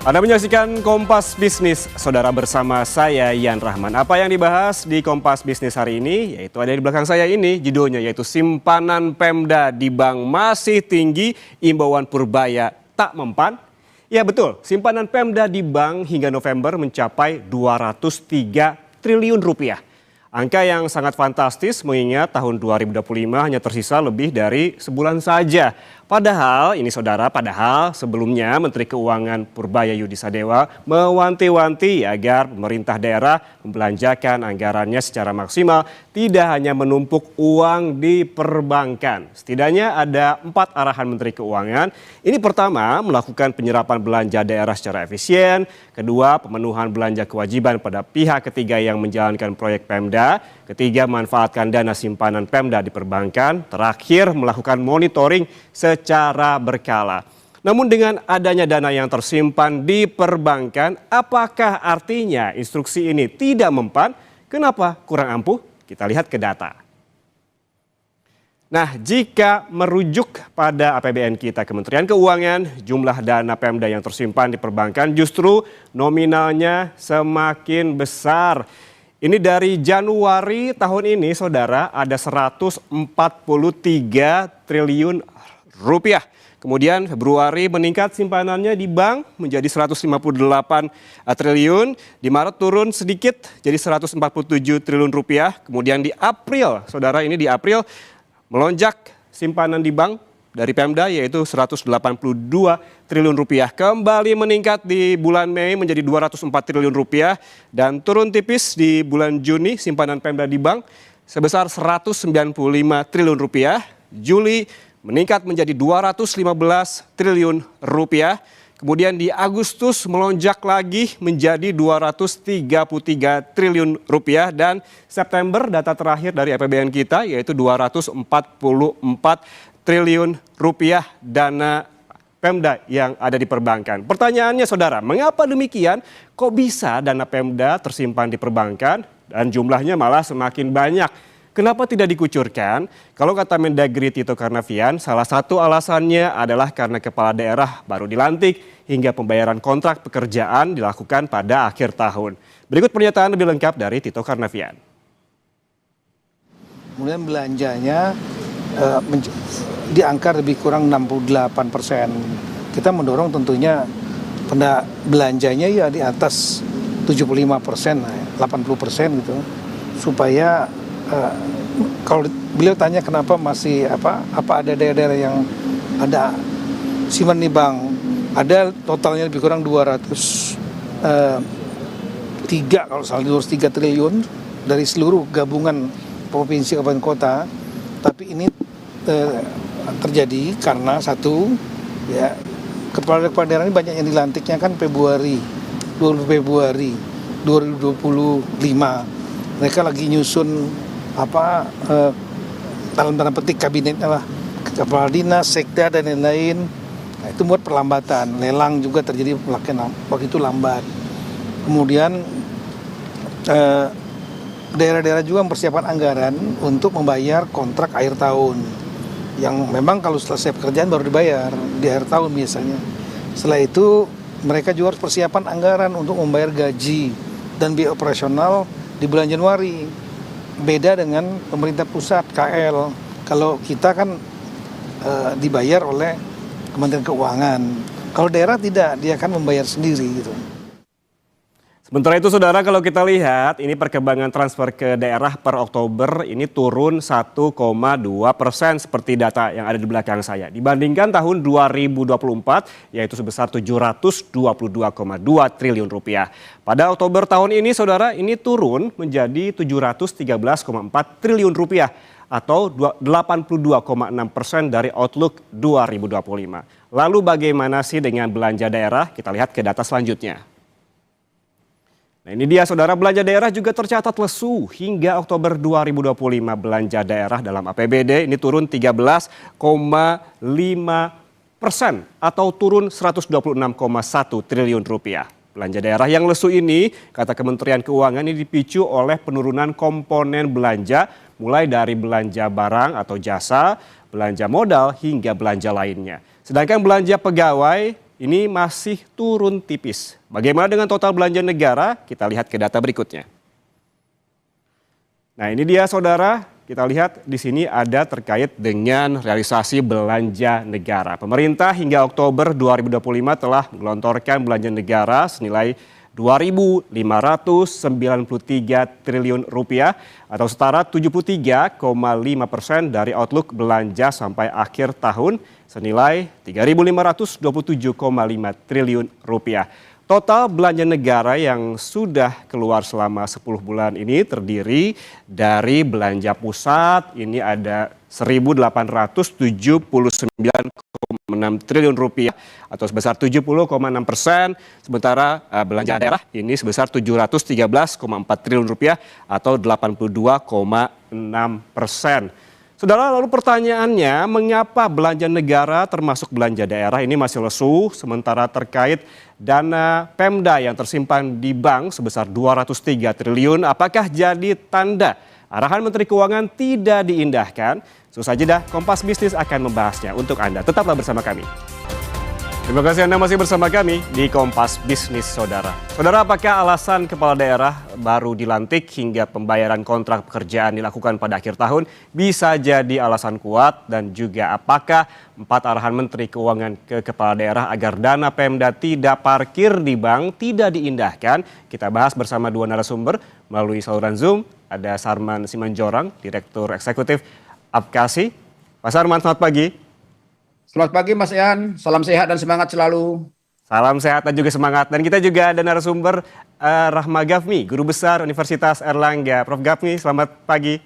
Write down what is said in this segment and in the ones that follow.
Anda menyaksikan Kompas Bisnis, saudara, bersama saya Yan Rahman. Apa yang dibahas di Kompas Bisnis hari ini, yaitu ada di belakang saya ini, judulnya yaitu simpanan Pemda di bank masih tinggi, imbauan Purbaya tak mempan. Ya betul, simpanan Pemda di bank hingga November mencapai 203 triliun rupiah. Angka yang sangat fantastis mengingat tahun 2025 hanya tersisa lebih dari sebulan saja. Padahal sebelumnya Menteri Keuangan Purbaya Yudi Sadewa mewanti-wanti agar pemerintah daerah membelanjakan anggarannya secara maksimal, tidak hanya menumpuk uang di perbankan. Setidaknya ada 4 arahan Menteri Keuangan. Ini pertama, melakukan penyerapan belanja daerah secara efisien. Kedua, pemenuhan belanja kewajiban pada pihak ketiga yang menjalankan proyek Pemda. Ketiga, manfaatkan dana simpanan Pemda di perbankan. Terakhir, melakukan monitoring secara berkala. Namun dengan adanya dana yang tersimpan di perbankan, apakah artinya instruksi ini tidak mempan? Kenapa kurang ampuh? Kita lihat ke data. Nah, jika merujuk pada APBN kita Kementerian Keuangan, jumlah dana Pemda yang tersimpan di perbankan justru nominalnya semakin besar. Ini dari Januari tahun ini, saudara, ada 143 triliun rupiah. Kemudian Februari meningkat simpanannya di bank menjadi 158 triliun. Di Maret turun sedikit jadi 147 triliun rupiah. Kemudian di April, saudara, ini di April melonjak simpanan di bank dari Pemda yaitu 182 triliun rupiah. Kembali meningkat di bulan Mei menjadi 204 triliun rupiah dan turun tipis di bulan Juni simpanan Pemda di bank sebesar 195 triliun rupiah. Juli meningkat menjadi 215 triliun rupiah. Kemudian di Agustus melonjak lagi menjadi 233 triliun rupiah dan September data terakhir dari APBN kita yaitu 244 triliun rupiah dana Pemda yang ada di perbankan. Pertanyaannya, saudara, mengapa demikian? Kok bisa dana Pemda tersimpan di perbankan dan jumlahnya malah semakin banyak? Kenapa tidak dikucurkan? Kalau kata Mendagri Tito Karnavian, salah satu alasannya adalah karena kepala daerah baru dilantik hingga pembayaran kontrak pekerjaan dilakukan pada akhir tahun. Berikut pernyataan lebih lengkap dari Tito Karnavian. Kemudian belanjanya di angka lebih kurang 68%. Kita mendorong tentunya belanjanya ya di atas 75%, 80% gitu, supaya kalau beliau tanya kenapa masih apa ada daerah-daerah yang ada simpan di bank, ada totalnya lebih kurang 203 kalau salah 203 triliun dari seluruh gabungan provinsi kabupaten kota. Tapi ini terjadi karena satu, ya, kepala daerah ini banyak yang dilantiknya kan 20 Februari 2025. Mereka lagi nyusun dalam tanda petik kabinetnya lah, kepala dinas, sekda dan lain-lain. Nah, itu buat perlambatan. Lelang juga terjadi waktu itu lambat. Kemudian daerah-daerah juga mempersiapkan anggaran untuk membayar kontrak akhir tahun yang memang kalau selesai pekerjaan baru dibayar di akhir tahun biasanya. Setelah itu mereka juga harus persiapan anggaran untuk membayar gaji dan biaya operasional di bulan Januari. Beda dengan pemerintah pusat, KL. Kalau kita kan dibayar oleh Kementerian Keuangan. Kalau daerah tidak, dia akan membayar sendiri gitu. Sementara itu, saudara, kalau kita lihat ini perkembangan transfer ke daerah per Oktober ini turun 1,2% seperti data yang ada di belakang saya. Dibandingkan tahun 2024 yaitu sebesar 722,2 triliun rupiah. Pada Oktober tahun ini, saudara, ini turun menjadi 713,4 triliun rupiah atau 82,6% dari Outlook 2025. Lalu bagaimana sih dengan belanja daerah? Kita lihat ke data selanjutnya. Nah, ini dia, saudara, belanja daerah juga tercatat lesu hingga Oktober 2025. Belanja daerah dalam APBD ini turun 13,5% atau turun 126,1 triliun rupiah. Belanja daerah yang lesu ini, kata Kementerian Keuangan, ini dipicu oleh penurunan komponen belanja mulai dari belanja barang atau jasa, belanja modal hingga belanja lainnya. Sedangkan belanja pegawai ini masih turun tipis. Bagaimana dengan total belanja negara? Kita lihat ke data berikutnya. Nah, ini dia saudara, kita lihat di sini ada terkait dengan realisasi belanja negara. Pemerintah hingga Oktober 2025 telah menggelontorkan belanja negara senilai 2.593 triliun rupiah atau setara 73,5% dari outlook belanja sampai akhir tahun senilai 3.527,5 triliun rupiah. Total belanja negara yang sudah keluar selama 10 bulan ini terdiri dari belanja pusat, ini ada 1.879,6 triliun rupiah atau sebesar 70,6%, sementara belanja daerah ini sebesar 713,4 triliun rupiah atau 82,6%. Saudara, lalu pertanyaannya, mengapa belanja negara termasuk belanja daerah ini masih lesu, sementara terkait dana Pemda yang tersimpan di bank sebesar 203 triliun, apakah jadi tanda arahan Menteri Keuangan tidak diindahkan? Susah jeda, Kompas Bisnis akan membahasnya untuk Anda. Tetaplah bersama kami. Terima kasih Anda masih bersama kami di Kompas Bisnis, Saudara. Saudara, apakah alasan kepala daerah baru dilantik hingga pembayaran kontrak pekerjaan dilakukan pada akhir tahun bisa jadi alasan kuat, dan juga apakah 4 arahan Menteri Keuangan ke kepala daerah agar dana Pemda tidak parkir di bank tidak diindahkan? Kita bahas bersama 2 narasumber melalui saluran Zoom. Ada Sarman Simanjorang, Direktur Eksekutif Apkasi. Pak Sarman, selamat pagi. Selamat pagi Mas Ian, salam sehat dan semangat selalu. Salam sehat dan juga semangat. Dan kita juga ada narasumber Rahma Gafni, Guru Besar Universitas Erlangga. Prof. Gafni, selamat pagi.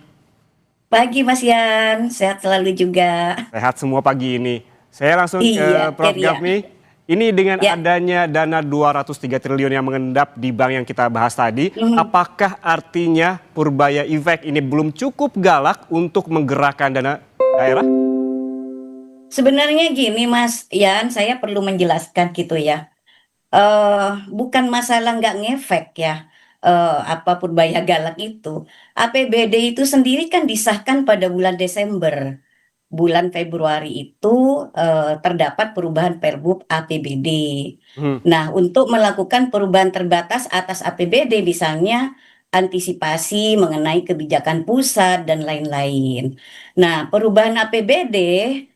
Pagi Mas Yan, sehat selalu juga. Sehat semua pagi ini. Saya langsung ke Prof. Gafni. Ini dengan adanya dana 203 triliun yang mengendap di bank yang kita bahas tadi, apakah artinya Purbaya Effect ini belum cukup galak untuk menggerakkan dana daerah? Sebenarnya gini Mas Yan, saya perlu menjelaskan gitu ya. Bukan masalah nggak ngefek ya, apa Purbaya galak itu. APBD itu sendiri kan disahkan pada bulan Desember. Bulan Februari itu terdapat perubahan Perbup APBD. Nah, untuk melakukan perubahan terbatas atas APBD misalnya antisipasi mengenai kebijakan pusat dan lain-lain. Nah, perubahan APBD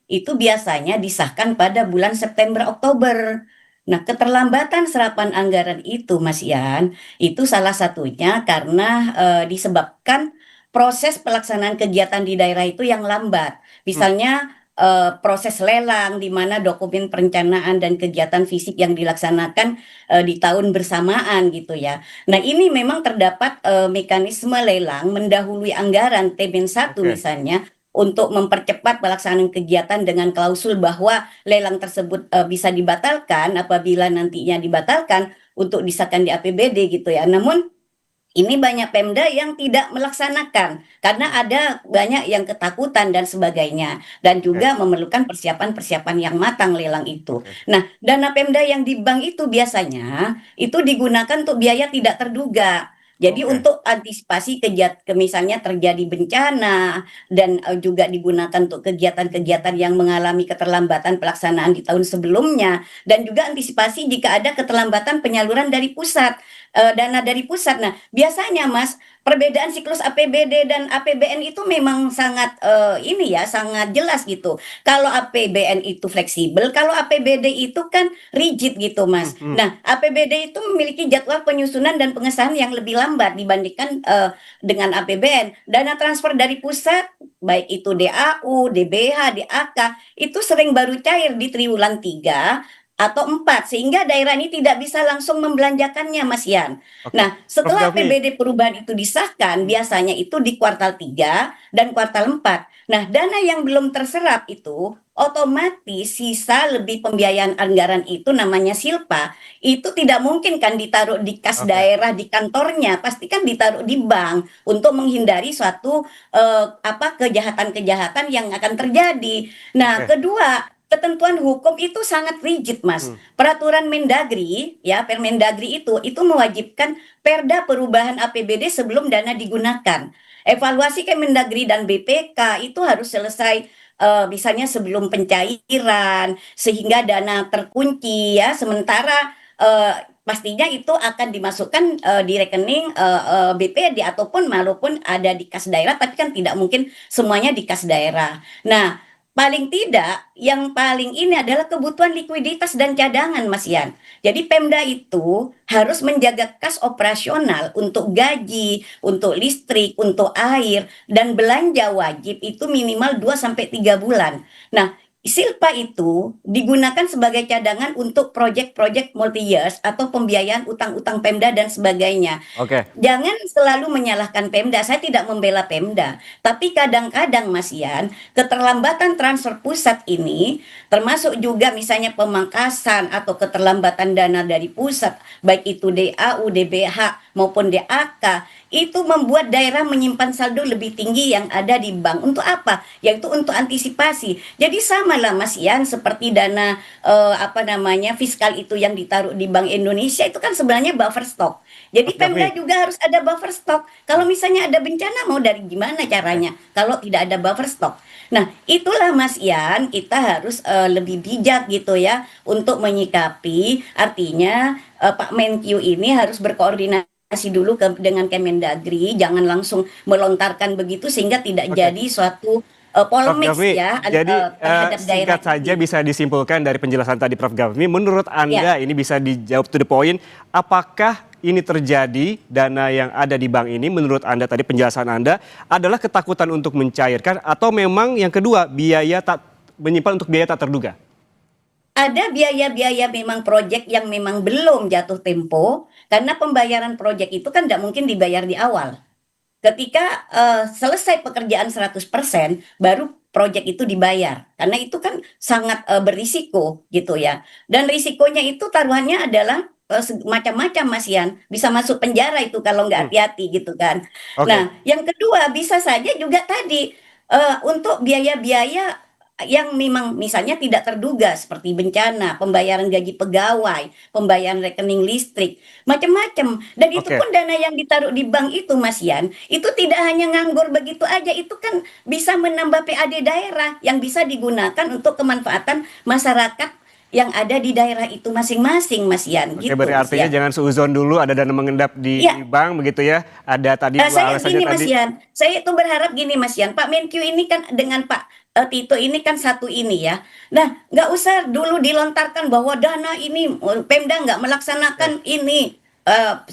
itu biasanya disahkan pada bulan September Oktober. Nah, keterlambatan serapan anggaran itu Mas Ian, itu salah satunya karena disebabkan proses pelaksanaan kegiatan di daerah itu yang lambat. Misalnya proses lelang di mana dokumen perencanaan dan kegiatan fisik yang dilaksanakan di tahun bersamaan gitu ya. Nah, ini memang terdapat mekanisme lelang mendahului anggaran TBN 1 misalnya untuk mempercepat pelaksanaan kegiatan dengan klausul bahwa lelang tersebut bisa dibatalkan apabila nantinya dibatalkan untuk disahkan di APBD gitu ya. Namun ini banyak Pemda yang tidak melaksanakan karena ada banyak yang ketakutan dan sebagainya, dan juga memerlukan persiapan-persiapan yang matang lelang itu. Nah, dana Pemda yang di bank itu biasanya itu digunakan untuk biaya tidak terduga. Jadi untuk antisipasi misalnya terjadi bencana, dan juga digunakan untuk kegiatan-kegiatan yang mengalami keterlambatan pelaksanaan di tahun sebelumnya, dan juga antisipasi jika ada keterlambatan penyaluran dari pusat, dana dari pusat. Nah, biasanya Mas, perbedaan siklus APBD dan APBN itu memang sangat sangat jelas gitu. Kalau APBN itu fleksibel, kalau APBD itu kan rigid gitu Mas. Nah, APBD itu memiliki jadwal penyusunan dan pengesahan yang lebih lambat dibandingkan dengan APBN. Dana transfer dari pusat, baik itu DAU, DBH, DAK, itu sering baru cair di triwulan 3 atau 4, sehingga daerah ini tidak bisa langsung membelanjakannya Mas Yan. Nah, setelah APBD perubahan itu disahkan, biasanya itu di kuartal 3 dan kuartal 4. Nah, dana yang belum terserap itu otomatis sisa lebih pembiayaan anggaran itu namanya silpa, itu tidak mungkin kan ditaruh di kas daerah di kantornya, pasti kan ditaruh di bank untuk menghindari suatu kejahatan-kejahatan yang akan terjadi. Nah, kedua, ketentuan hukum itu sangat rigid Mas. Peraturan Mendagri ya, Permendagri itu mewajibkan perda perubahan APBD sebelum dana digunakan. Evaluasi Kemendagri dan BPK itu harus selesai misalnya sebelum pencairan sehingga dana terkunci ya, sementara pastinya itu akan dimasukkan di rekening BPD ataupun maupun ada di kas daerah, tapi kan tidak mungkin semuanya di kas daerah. Nah, paling tidak yang paling ini adalah kebutuhan likuiditas dan cadangan, Mas Yan. Jadi Pemda itu harus menjaga kas operasional untuk gaji, untuk listrik, untuk air, dan belanja wajib itu minimal 2 sampai 3 bulan. Nah, Silpa itu digunakan sebagai cadangan untuk proyek-proyek multi years atau pembiayaan utang-utang Pemda dan sebagainya. Oke. Jangan selalu menyalahkan Pemda. Saya tidak membela Pemda, tapi kadang-kadang Mas Yan, keterlambatan transfer pusat ini termasuk juga misalnya pemangkasan atau keterlambatan dana dari pusat, baik itu DAU, DBH maupun DAK, itu membuat daerah menyimpan saldo lebih tinggi yang ada di bank. Untuk apa? Yaitu untuk antisipasi. Jadi sama lah Mas Yan, seperti dana fiskal itu yang ditaruh di Bank Indonesia itu kan sebenarnya buffer stock. Jadi Mas Pemda Gafni. juga harus ada buffer stock. Kalau misalnya ada bencana mau dari gimana caranya kalau tidak ada buffer stock. Nah, itulah Mas Yan, kita harus lebih bijak gitu ya untuk menyikapi. Artinya Pak Menkyu ini harus berkoordinasi dulu dengan Kemendagri, jangan langsung melontarkan begitu sehingga tidak Oke. jadi suatu Prof. polemik Gafni, ya jadi terhadap daerah singkat saja ini. bisa disimpulkan dari penjelasan tadi Prof. Gafni, menurut Ya. Anda ini bisa dijawab to the point, apakah ini terjadi dana yang ada di bank ini menurut Anda tadi penjelasan Anda adalah ketakutan untuk mencairkan atau memang yang kedua biaya tak menyimpan untuk biaya tak terduga? Ada biaya-biaya memang proyek yang memang belum jatuh tempo, karena pembayaran proyek itu kan tidak mungkin dibayar di awal. Ketika selesai pekerjaan 100%, baru proyek itu dibayar. Karena itu kan sangat berisiko gitu ya. Dan risikonya itu taruhannya adalah macam-macam Mas Yan. Bisa masuk penjara itu kalau nggak Hmm, hati-hati gitu kan. Oke. Nah, yang kedua bisa saja juga tadi untuk biaya-biaya yang memang misalnya tidak terduga seperti bencana, pembayaran gaji pegawai, pembayaran rekening listrik, macam-macam. Dan itu Oke. pun dana yang ditaruh di bank itu, Mas Yan, itu tidak hanya nganggur begitu aja, itu kan bisa menambah PAD daerah yang bisa digunakan untuk kemanfaatan masyarakat yang ada di daerah itu masing-masing, Mas Yan, Oke, gitu, berarti Mas artinya Yan. jangan seuzon dulu ada dana mengendap di Iya. bank begitu ya. Ada tadi dua Saya alasannya gini Mas tadi. Yan, saya itu berharap gini Mas Yan, Pak Menkyu ini kan dengan Pak Tito ini kan satu ini ya. Nah, nggak usah dulu dilontarkan bahwa dana ini Pemda nggak melaksanakan ini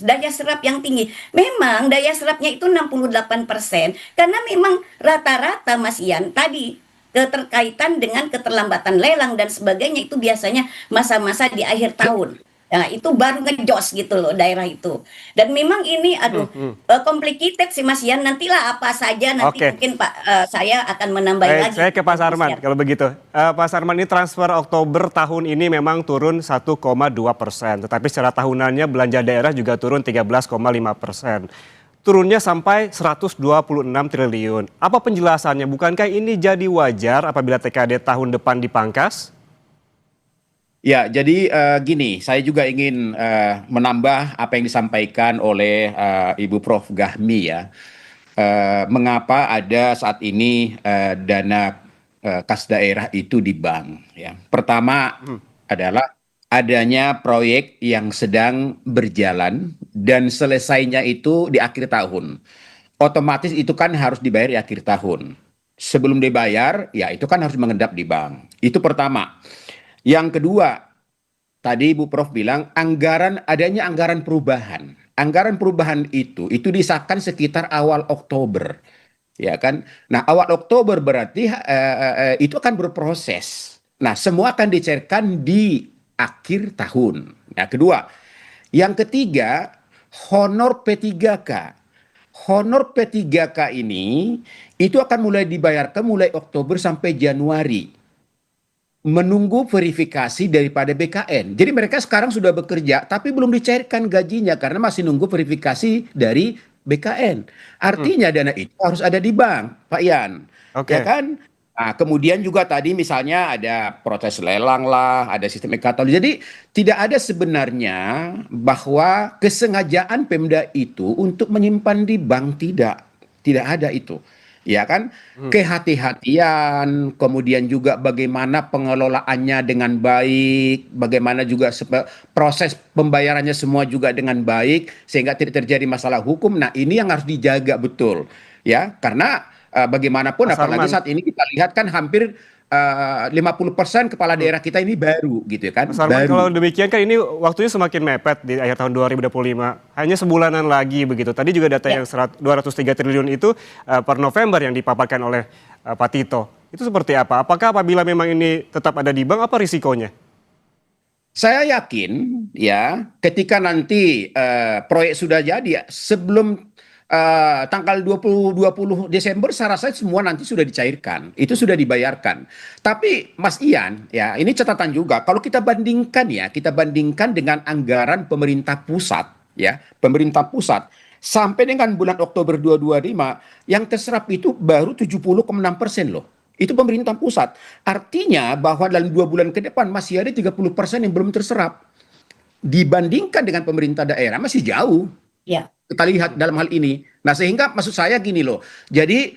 daya serap yang tinggi. Memang daya serapnya itu 68% karena memang rata-rata Mas Yan tadi keterkaitan dengan keterlambatan lelang dan sebagainya itu biasanya masa-masa di akhir tahun. Nah, itu baru ngejos gitu loh daerah itu. Dan memang ini Hmm, aduh hmm. complicated sih Mas Yan. Nantilah apa saja nanti Oke. mungkin Pak saya akan menambahin Baik, lagi saya ke Pak Mas Sarman Yan. kalau begitu. Pak Sarman, ini transfer Oktober tahun ini memang turun 1,2%, tetapi secara tahunannya belanja daerah juga turun 13,5%. Turunnya sampai 126 triliun. Apa penjelasannya? Bukankah ini jadi wajar apabila TKD tahun depan dipangkas? Ya, jadi gini, saya juga ingin menambah apa yang disampaikan oleh Ibu Prof. Gahmi ya. Mengapa ada saat ini dana kas daerah itu di bank ya. Pertama adalah adanya proyek yang sedang berjalan dan selesainya itu di akhir tahun. Otomatis itu kan harus dibayar di akhir tahun. Sebelum dibayar, ya itu kan harus mengendap di bank. Itu pertama. Yang kedua, tadi Ibu Prof bilang adanya anggaran perubahan. Anggaran perubahan itu disahkan sekitar awal Oktober, ya kan? Nah, awal Oktober berarti itu akan berproses. Nah, semua akan dicairkan di akhir tahun. Nah, kedua, yang ketiga, honor P3K. Honor P3K ini itu akan mulai dibayarkan mulai Oktober sampai Januari, menunggu verifikasi daripada BKN. Jadi mereka sekarang sudah bekerja tapi belum dicairkan gajinya karena masih nunggu verifikasi dari BKN. Artinya dana itu harus ada di bank, Pak Yan. Ya Oke. kan? Nah, kemudian juga tadi misalnya ada proses lelang lah, ada sistem e-katalog. Jadi tidak ada sebenarnya bahwa kesengajaan Pemda itu untuk menyimpan di bank, tidak. Tidak ada itu. ya kan? Kehati-hatian, kemudian juga bagaimana pengelolaannya dengan baik, bagaimana juga proses pembayarannya semua juga dengan baik sehingga tidak terjadi masalah hukum. Nah, ini yang harus dijaga betul, ya, karena bagaimanapun Mas apalagi Arman. saat ini kita lihat kan hampir 50% kepala daerah kita ini baru gitu kan, Mas Arman, baru. kalau demikian kan ini waktunya semakin mepet di akhir tahun 2025. Hanya sebulanan lagi begitu. Tadi juga data Ya. yang 203 triliun itu per November yang dipaparkan oleh Pak Tito. Itu seperti apa? Apakah apabila memang ini tetap ada di bank, apa risikonya? Saya yakin ya ketika nanti proyek sudah jadi sebelum tanggal 20 Desember saya rasa semua nanti sudah dicairkan, itu sudah dibayarkan. Tapi Mas Ian, ya ini catatan juga kalau kita bandingkan dengan anggaran pemerintah pusat, ya, pemerintah pusat sampai dengan bulan Oktober 2025 yang terserap itu baru 70,6% loh. Itu pemerintah pusat. Artinya bahwa dalam 2 bulan ke depan masih ada 30% yang belum terserap. Dibandingkan dengan pemerintah daerah masih jauh. Ya. Kita lihat dalam hal ini. Nah, sehingga maksud saya gini loh. Jadi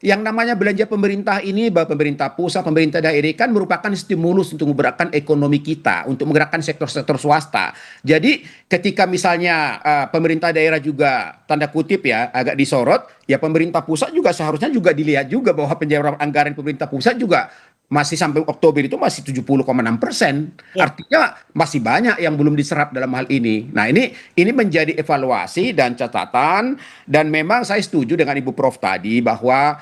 yang namanya belanja pemerintah ini, bahwa pemerintah pusat, pemerintah daerah kan merupakan stimulus untuk menggerakkan ekonomi kita, untuk menggerakkan sektor-sektor swasta. Jadi ketika misalnya pemerintah daerah juga tanda kutip ya agak disorot, ya pemerintah pusat juga seharusnya juga dilihat juga bahwa penyaluran anggaran pemerintah pusat juga masih sampai Oktober itu masih 70,6%. Ya. Artinya masih banyak yang belum diserap dalam hal ini. Nah, ini menjadi evaluasi dan catatan, dan memang saya setuju dengan Ibu Prof tadi bahwa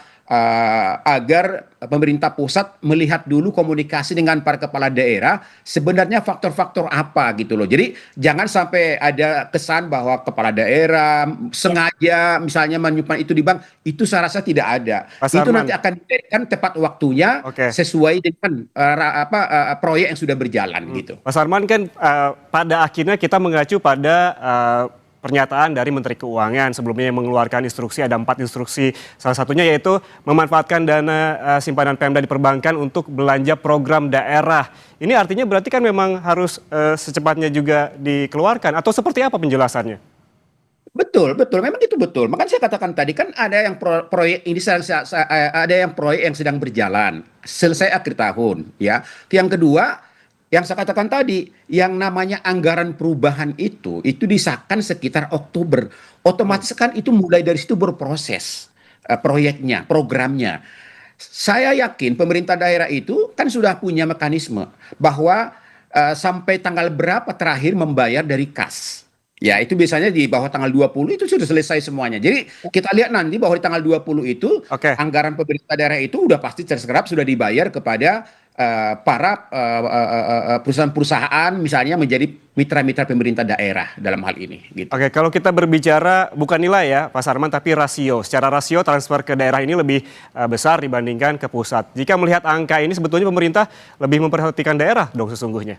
agar pemerintah pusat melihat dulu komunikasi dengan para kepala daerah sebenarnya faktor-faktor apa gitu loh. Jadi jangan sampai ada kesan bahwa kepala daerah sengaja misalnya menyimpan itu di bank, itu saya rasa tidak ada. Mas Itu Arman. nanti akan diberikan tepat waktunya Oke. sesuai dengan proyek yang sudah berjalan gitu. Mas Arman kan pada akhirnya kita mengacu pada pernyataan dari Menteri Keuangan sebelumnya yang mengeluarkan instruksi, ada 4 instruksi. Salah satunya yaitu memanfaatkan dana simpanan Pemda di perbankan untuk belanja program daerah. Ini artinya berarti kan memang harus secepatnya juga dikeluarkan atau seperti apa penjelasannya? Betul, betul. Memang itu betul. Makanya saya katakan tadi kan ada yang proyek ini ada yang proyek yang sedang berjalan selesai akhir tahun, ya. Yang kedua, yang saya katakan tadi, yang namanya anggaran perubahan itu disahkan sekitar Oktober. Otomatis kan itu mulai dari situ berproses proyeknya, programnya. Saya yakin pemerintah daerah itu kan sudah punya mekanisme bahwa sampai tanggal berapa terakhir membayar dari kas. Ya, itu biasanya di bawah tanggal 20 itu sudah selesai semuanya. Jadi kita lihat nanti bahwa di tanggal 20 itu Oke. anggaran pemerintah daerah itu udah pasti terserap, sudah dibayar kepada para perusahaan-perusahaan misalnya menjadi mitra-mitra pemerintah daerah dalam hal ini gitu. Oke, kalau kita berbicara bukan nilai ya, Pak Sarman, tapi rasio. Secara rasio transfer ke daerah ini lebih besar dibandingkan ke pusat. Jika melihat angka ini sebetulnya pemerintah lebih memperhatikan daerah dong sesungguhnya.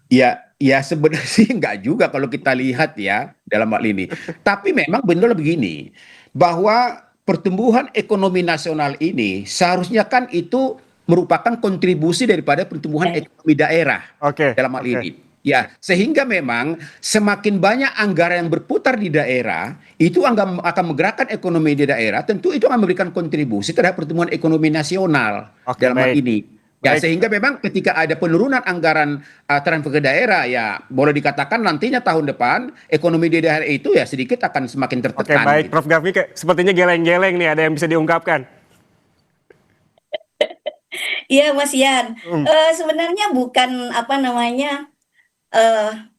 Ya sebenarnya sih enggak juga kalau kita lihat ya dalam hal ini. Tapi memang benar begini, bahwa pertumbuhan ekonomi nasional ini seharusnya kan itu merupakan kontribusi daripada pertumbuhan ekonomi daerah Oke, dalam hal oke. ini. Ya, sehingga memang semakin banyak anggaran yang berputar di daerah, itu akan menggerakkan ekonomi di daerah, tentu itu akan memberikan kontribusi terhadap pertumbuhan ekonomi nasional Oke, dalam hal baik. ini. Ya, Baik. sehingga memang ketika ada penurunan anggaran transfer ke daerah, ya boleh dikatakan nantinya tahun depan ekonomi di daerah itu ya sedikit akan semakin Oke, tertekan. baik. Gitu. Prof Gafni sepertinya geleng-geleng nih, ada yang bisa diungkapkan. Iya, Mas Yan. Hmm. Sebenarnya bukan apa namanya,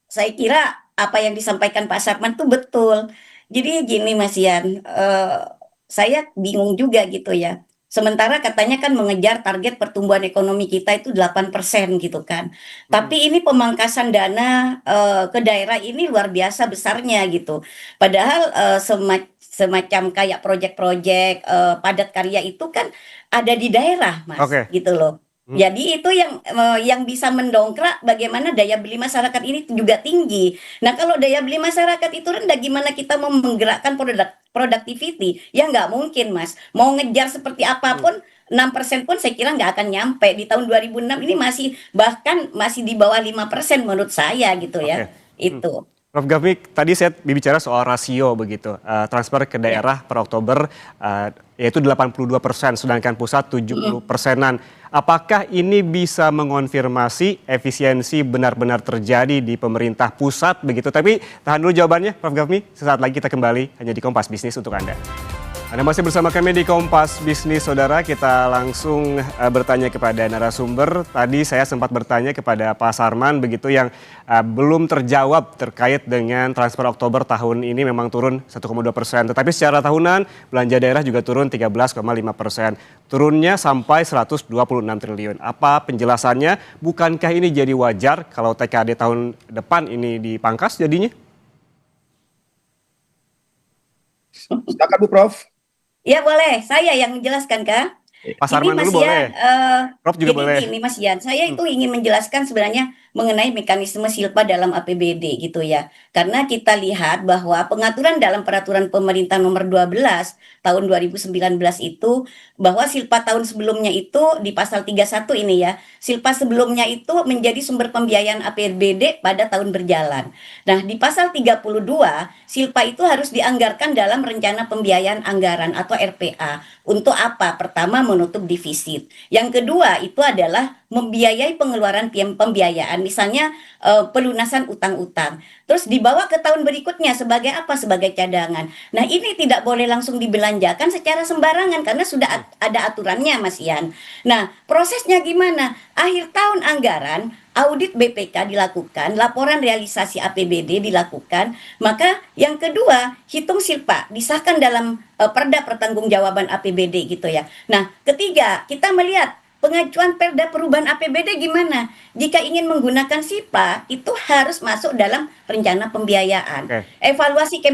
saya kira apa yang disampaikan Pak Sarman itu betul. Jadi gini Mas Yan, saya bingung juga gitu ya. Sementara katanya kan mengejar target pertumbuhan ekonomi kita itu 8% gitu kan. Tapi ini pemangkasan dana ke daerah ini luar biasa besarnya gitu. Padahal semacam kayak proyek-proyek padat karya itu kan ada di daerah, Mas, Oke. gitu loh. Jadi itu yang bisa mendongkrak bagaimana daya beli masyarakat ini juga tinggi. Nah, kalau daya beli masyarakat itu rendah, gimana kita mau menggerakkan productivity? Ya nggak mungkin, Mas. Mau ngejar seperti apapun, 6% pun saya kira nggak akan nyampe. Di tahun 2006 ini bahkan masih di bawah 5% menurut saya gitu Oke. ya. Itu. Prof. Gafmi, tadi saya bicara soal rasio begitu, transfer ke Ya. daerah per Oktober yaitu 82%, sedangkan pusat 70%-an. Apakah ini bisa mengonfirmasi efisiensi benar-benar terjadi di pemerintah pusat begitu? Tapi tahan dulu jawabannya, Prof. Gafmi. Sesaat lagi kita kembali hanya di Kompas Bisnis untuk Anda. Anda masih bersama kami di Kompas Bisnis, Saudara. Kita langsung bertanya kepada narasumber. Tadi saya sempat bertanya kepada Pak Sarman begitu yang belum terjawab terkait dengan transfer Oktober tahun ini memang turun 1,2%. Tetapi secara tahunan belanja daerah juga turun 13,5%. Turunnya sampai 126 triliun. Apa penjelasannya? Bukankah ini jadi wajar kalau TKD tahun depan ini dipangkas jadinya? Silakan Bu Prof. Ya boleh, saya yang menjelaskan Kak. Pak Ini Sarman Mas dulu Yan, boleh. Prof juga jadi boleh. gini Mas Yan, saya itu ingin menjelaskan sebenarnya mengenai mekanisme silpa dalam APBD gitu ya. Karena kita lihat bahwa pengaturan dalam peraturan pemerintah nomor 12 tahun 2019 itu bahwa silpa tahun sebelumnya itu di pasal 31 ini ya, silpa sebelumnya itu menjadi sumber pembiayaan APBD pada tahun berjalan. Nah, di pasal 32 silpa itu harus dianggarkan dalam rencana pembiayaan anggaran atau RPA. Untuk apa? Pertama, menutup defisit. Yang kedua, itu adalah membiayai pengeluaran pembiayaan, misalnya pelunasan utang-utang. Terus dibawa ke tahun berikutnya sebagai apa? Sebagai cadangan. Nah, ini tidak boleh langsung dibelanjakan secara sembarangan karena sudah ada aturannya, Mas Ian. Nah, prosesnya gimana? Akhir tahun anggaran, audit BPK dilakukan, laporan realisasi APBD dilakukan, maka yang kedua, hitung silpa, disahkan dalam Perda Pertanggungjawaban APBD gitu ya. Nah, ketiga, kita melihat pengajuan Perda Perubahan APBD gimana? Jika ingin menggunakan SIPA, itu harus masuk dalam rencana pembiayaan. Oke. Evaluasi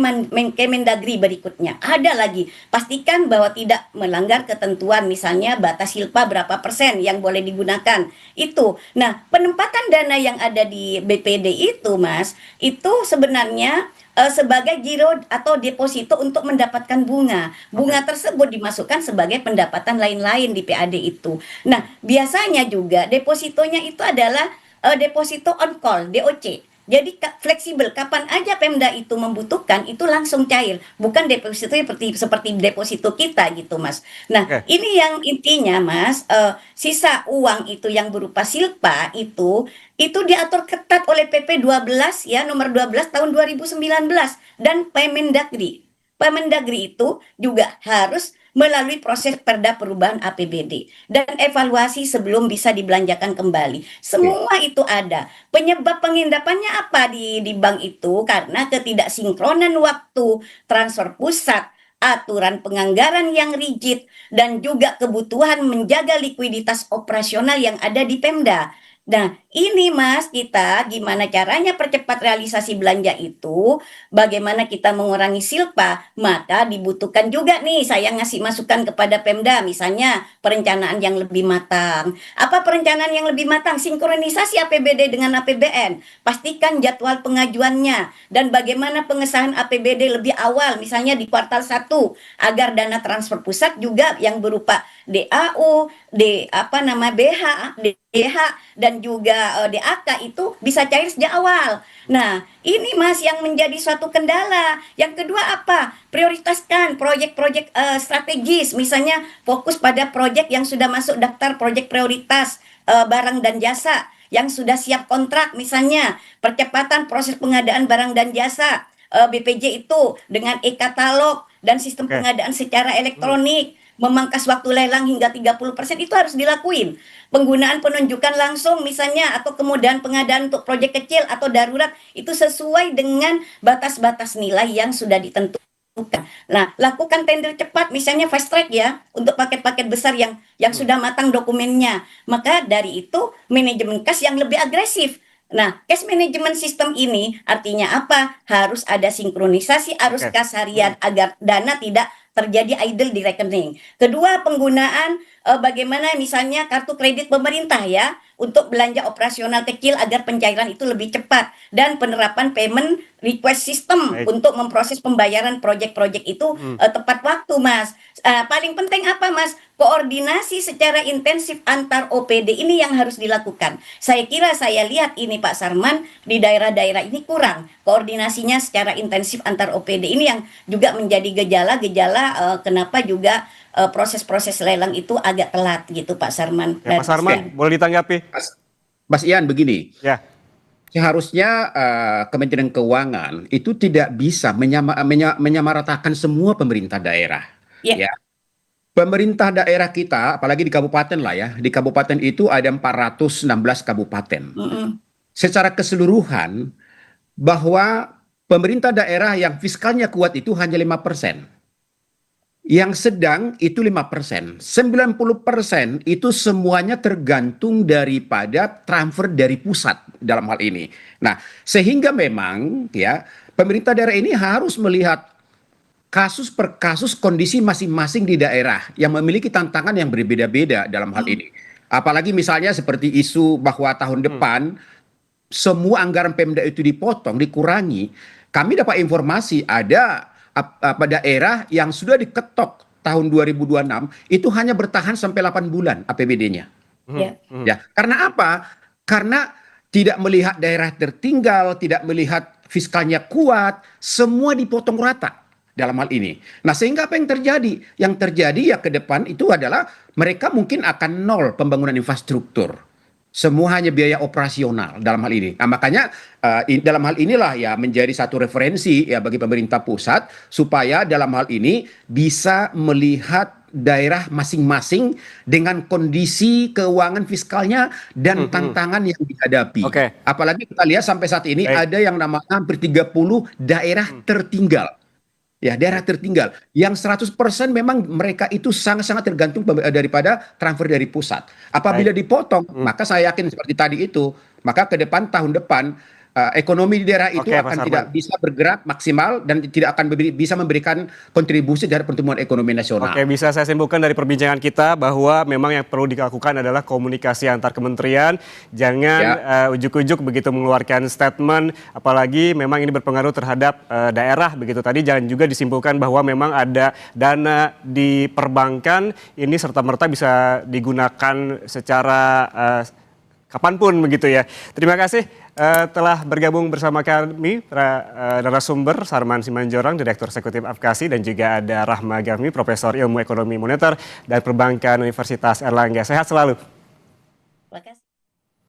Kemendagri berikutnya. Ada lagi, pastikan bahwa tidak melanggar ketentuan, misalnya batas silpa berapa persen yang boleh digunakan. Itu. Nah, penempatan dana yang ada di BPD itu, Mas, itu sebenarnya sebagai giro atau deposito untuk mendapatkan bunga. Bunga tersebut dimasukkan sebagai pendapatan lain-lain di PAD itu. Nah, biasanya juga depositonya itu adalah deposito on call, DOC. Jadi fleksibel, kapan aja Pemda itu membutuhkan itu langsung cair, bukan deposito seperti deposito kita gitu, Mas. Nah, Oke. ini yang intinya, Mas, sisa uang itu yang berupa silpa itu diatur ketat oleh PP 12 ya, nomor 12 tahun 2019 dan Permendagri. Permendagri itu juga harus melalui proses Perda Perubahan APBD dan evaluasi sebelum bisa dibelanjakan kembali. Semua itu ada. Penyebab pengendapannya apa di bank itu? Karena ketidaksinkronan waktu transfer pusat, aturan penganggaran yang rigid, dan juga kebutuhan menjaga likuiditas operasional yang ada di Pemda. Nah, ini Mas, kita gimana caranya percepat realisasi belanja itu, bagaimana kita mengurangi silpa, maka dibutuhkan juga nih saya ngasih masukan kepada Pemda, misalnya perencanaan yang lebih matang. Apa perencanaan yang lebih matang? Sinkronisasi APBD dengan APBN, pastikan jadwal pengajuannya, dan bagaimana pengesahan APBD lebih awal, misalnya di kuartal 1, agar dana transfer pusat juga yang berupa DAU, BH, DH, dan juga DAK itu bisa cair sejak awal. Nah, ini Mas yang menjadi suatu kendala. Yang kedua apa? Prioritaskan proyek-proyek strategis, misalnya fokus pada proyek yang sudah masuk daftar proyek prioritas barang dan jasa, yang sudah siap kontrak, misalnya percepatan proses pengadaan barang dan jasa. BPJ itu dengan e-katalog dan sistem Oke. pengadaan secara elektronik, memangkas waktu lelang hingga 30% itu harus dilakuin. Penggunaan penunjukan langsung misalnya atau kemudahan pengadaan untuk proyek kecil atau darurat itu sesuai dengan batas-batas nilai yang sudah ditentukan. Nah, lakukan tender cepat misalnya fast track ya untuk paket-paket besar yang sudah matang dokumennya. Maka dari itu manajemen kas yang lebih agresif. Nah, cash management system ini artinya apa? Harus ada sinkronisasi arus Oke. kas harian agar dana tidak terjadi idle di rekening. Kedua, penggunaan bagaimana misalnya kartu kredit pemerintah ya untuk belanja operasional kecil agar pencairan itu lebih cepat, dan penerapan payment request system Baik. untuk memproses pembayaran proyek-proyek itu tepat waktu, Mas. Paling penting apa, Mas? Koordinasi secara intensif antar OPD ini yang harus dilakukan. Saya kira, saya lihat ini Pak Sarman, di daerah-daerah ini kurang koordinasinya secara intensif antar OPD, ini yang juga menjadi gejala-gejala kenapa juga proses-proses lelang itu agak telat gitu Pak Sarman. Ya, Pak Sarman, boleh ditanggapi? Mas Ian, begini. Ya, Seharusnya Kementerian Keuangan itu tidak bisa menyamaratakan semua pemerintah daerah. Ya. Ya. Pemerintah daerah kita, apalagi di kabupaten lah ya, di kabupaten itu ada 416 kabupaten. Secara keseluruhan, bahwa pemerintah daerah yang fiskalnya kuat itu hanya 5%. Yang sedang itu 5%. 90% itu semuanya tergantung daripada transfer dari pusat dalam hal ini. Nah, sehingga memang ya pemerintah daerah ini harus melihat kasus per kasus kondisi masing-masing di daerah yang memiliki tantangan yang berbeda-beda dalam hal ini. Apalagi misalnya seperti isu bahwa tahun depan semua anggaran Pemda itu dipotong, dikurangi. Kami dapat informasi ada daerah yang sudah diketok tahun 2026 itu hanya bertahan sampai 8 bulan APBD-nya. Ya. Ya, karena apa? Karena tidak melihat daerah tertinggal, tidak melihat fiskalnya kuat, semua dipotong rata dalam hal ini. Nah, sehingga apa yang terjadi? Yang terjadi ya ke depan itu adalah mereka mungkin akan nol pembangunan infrastruktur. Semua hanya biaya operasional dalam hal ini. Nah, makanya dalam hal inilah ya menjadi satu referensi ya bagi pemerintah pusat supaya dalam hal ini bisa melihat daerah masing-masing dengan kondisi keuangan fiskalnya dan tantangan yang dihadapi. Oke. Apalagi kita lihat sampai saat ini Baik. ada yang namanya hampir 30 daerah tertinggal. Ya, daerah tertinggal yang 100% memang mereka itu sangat-sangat tergantung daripada transfer dari pusat. Apabila dipotong, maka saya yakin seperti tadi itu, maka ke depan tahun depan ekonomi di daerah itu Oke, Pak akan Sarman. tidak bisa bergerak maksimal dan tidak akan bisa memberikan kontribusi terhadap pertumbuhan ekonomi nasional. Oke, bisa saya simpulkan dari perbincangan kita bahwa memang yang perlu dilakukan adalah komunikasi antar kementerian. Jangan ujuk-ujuk begitu mengeluarkan statement, apalagi memang ini berpengaruh terhadap daerah begitu. Tadi jangan juga disimpulkan bahwa memang ada dana di perbankan ini serta-merta bisa digunakan secara kapanpun begitu ya. Terima kasih telah bergabung bersama kami narasumber Sarman Simanjorang, Direktur Eksekutif Apkasi, dan juga ada Rahma Gafni, Profesor Ilmu Ekonomi Moneter dan Perbankan Universitas Erlangga. Sehat selalu. Terima kasih.